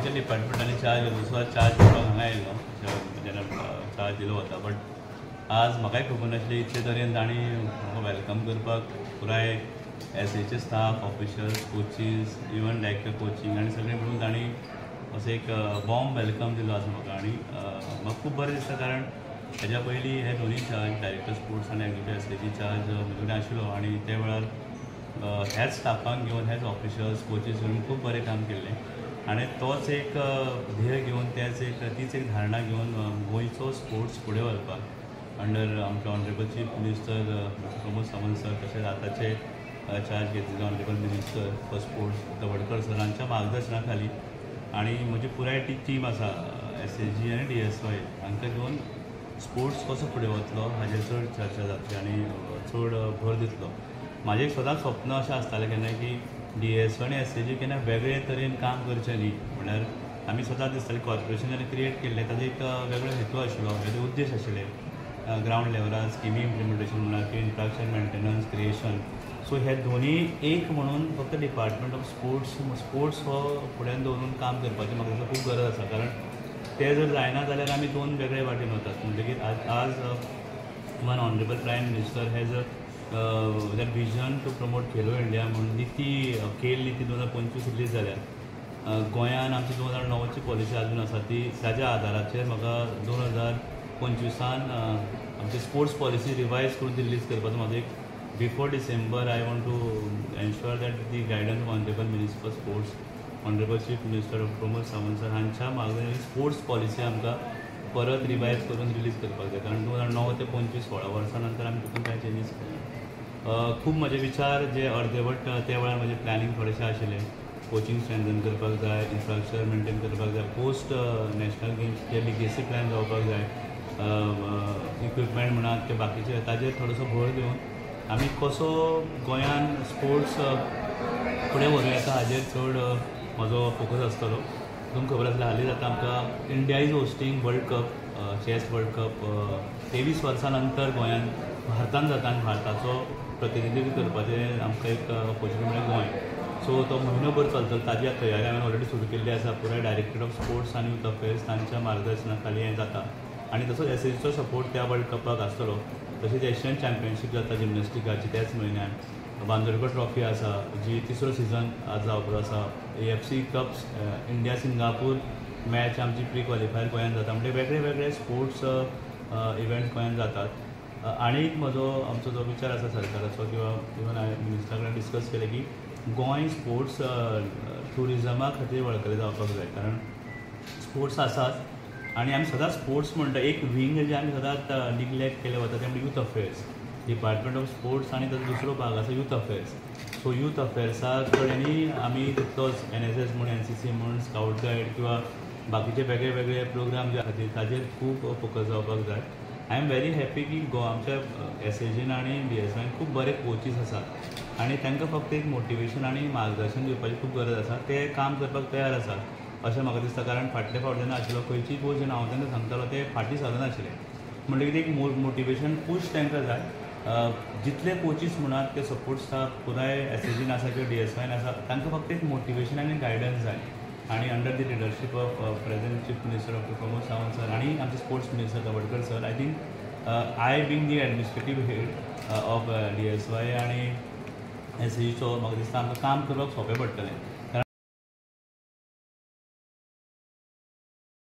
आमच्या डिपार्टमेंटांनी चार्ज घेतलो so charge करपाक हांगा आयलो जेन्ना चार्ज दिलो वता. बट आज म्हाकाय खबर नासली इतले तरेन तांणी म्हाका वेलकम करपाक पुराय एसएचे staff officials coaches even director coaching आनी सगळे मिळून तांणी असो एक वॉर्म वेलकम दिलो आसा म्हाका. आनी म्हाका खूब बरें दिसता कारण हेज्या पयलीं हे दोनूय चार्ज डायरेक्टर स्पोर्ट्स आनी एक्झिक्युटीव एसएची चार्ज म्हजे कडेन आशिल्लो आनी ते वेळार हेच स्टाफांक घेवन हेच ऑफिशल्स कोचीस घेवन खूब बरें काम केल्लें. आनी तोच एक ध्येय घेवन तीच एक धारणा घेवन गोंयचो स्पोर्ट्स फुडें व्हरपाक अंडर आमचे honourable chief minister Pramod Sawant sir तशेंच आतांचे चार्ज घेतिल्ले honourable minister for sports Tawadkar सरांच्या मार्गदर्शना खाली आनी म्हजी पुराय टीम आसा एसएजी आनी DSY हांकां घेवन स्पोर्ट्स कसो फुडें वतलो हाजेर चड चर्चा जातली आनी चड भर दितलो. म्हाजें एक सदांच स्वप्न अशें आसतालें केन्ना की DSY आनी एसएजी केन्ना वेगळे तरेन काम करचें न्ही. म्हणल्यार आमी सदांच दिसतालें कॉर्पोरेशन जेन्ना क्रिएट केल्लें ताजो एक वेगळो हेतू आशिल्लो वेगळे उद्देश आशिल्ले ग्रावंड लेवलार स्किमी इम्प्लिमेंटेशन म्हणा की इन्फ्रास्ट्रक्चर मेंटेनन्स क्रिएशन. सो हे दोनी एक म्हणून फक्त डिपार्टमेंट ऑफ स्पोर्ट्स हो फुड्यान दवरून काम करपाची म्हाका दिसता खूब गरज आसा. कारण ते जर जायना जाल्यार आमी दोन वेगळे वाटेन वतात. म्हणटकीर आज one honourable prime minister has that vision to promote Khelo India म्हणून नीती खेल नीती 2025 रिलीज जाल्यार गोंयान आमची 2009ची पॉलिसी अजून आसा ती ताज्या आदाराचेर म्हाका 2025 आमची स्पोर्ट्स पॉलिसी रिवायज करून ती रिलीज करपाचो म्हाजो एक before December I want to ensure that the guidance of honourable minister for sports honourable chief minister Pramod Sawant sir हांच्या मार्गदर्शनान स्पोर्ट्स पॉलिसी आमकां परत रिवायज करून रिलीज करपाक जाय. कारण 2009 ते 25 16 वर्सां नंतर आमी तितून कांय चेंजीस केले. खूब म्हजे विचार जे अर्देवट त्या वेळार म्हजें प्लॅनिंग थोडेशें आशिल्लें. कोचिंग स्ट्रेंथन करपाक जाय, इन्फ्रास्ट्रक्चर मेंटेन करपाक जाय, पोस्ट नॅशनल गेम्स जे लिगेसी प्लॅन जावपाक जाय, इक्विपमेंट म्हणात ते बाकीचे ताजेर थोडोसो भर दिवन आमी कसो गोंयान स्पोर्ट्स फुडें व्हरूं येता हाजेर चड म्हजो फोकस आसतलो. तुमकां खबर आसल्यार हालींच आतां आमकां India is hosting world cup chess world cup 23 वर्सां नंतर गोंयान भारतान जाता आनी भारताचो प्रतिनिधित्व करपाचें आमकां एक ऑपॉर्च्युनिटी म्हळ्यार गोंय. सो तो म्हयनोभर चलतलो. ताजी तयारी हांवें ऑलरेडी सुरू केल्ली आसा. पुराय डायरेक्टर ऑफ स्पोर्ट्स आनी यूथ अफेर्स तांच्या मार्गदर्शना खाली हें जाता आनी तसोच एसएजीचो सपोर्ट त्या वर्ल्ड कपाक आसतलो. तशेंच एशियन चॅम्पियनशीप जाता जिमनास्टिकाची त्याच म्हयन्यान. बांदोडकर ट्रॉफी आसा जी 3रो सिजन आज जावपाचो आसा. AFC cups India Singapore match आमची प्री क्वॉलिफायर गोंयान जाता. म्हणजे वेगळे वेगळे स्पोर्ट्स इव्हेंट्स गोंयान जातात. आनी एक आमचो जो विचार आसा सरकाराचो किंवा इवन हांवें मिनिस्टरा कडेन डिस्कस केलें की गोंय स्पोर्ट्स टुरिजमा खातीर वळखलें जावपाक जाय. कारण स्पोर्ट्स आसात आनी आमी सदांच स्पोर्ट्स म्हणटा एक विंग जे आमी सदांच निग्लेक्ट केलें वता ते म्हणजे youth affairs. Department of sports आनी ताचो दुसरो भाग आसा यूथ अफेर्स. सो यूथ अफेर्सा कडेनूय आमी तितलोच NSS म्हूण NCC म्हूण स्काउट गायड किंवा बाकीचे वेगळे वेगळे प्रोग्राम जे खातीर ताजेर खूब फोकस जावपाक जाय. आय एम व्हेरी हॅपी की आमच्या एसएजीन आनी DSYन खूब बरे कोचीस आसात आनी तांकां फक्त एक मोटिवेशन आनी मार्गदर्शन दिवपाची खूब गरज आसा. ते काम करपाक तयार आसात अशें म्हाका दिसता. कारण फाटले फावट जेन्ना आशिल्लो खंयचीय गोश्ट जेन्ना हांव तांकां सांगतालो ते फाटीं सरनाशिल्ले. म्हणटकीर एक मोटिवेशन पूश तांकां जाय. जितले कोचीस म्हणात ते सपोर्ट स्टाफ पुराय एसएजीन आसा किंवा DSYन आसा तांकां फक्त एक मोटिवेशन आनी गायडन्स जाय. आनी under the leadership of present chief minister doctor Pramod Sawant sir आनी आमचे sports minister Tawadkar sir I think I being the administrative head of DSY आनी एसएजीचो म्हाका दिसता आमकां काम करपाक सोंपें पडटलें.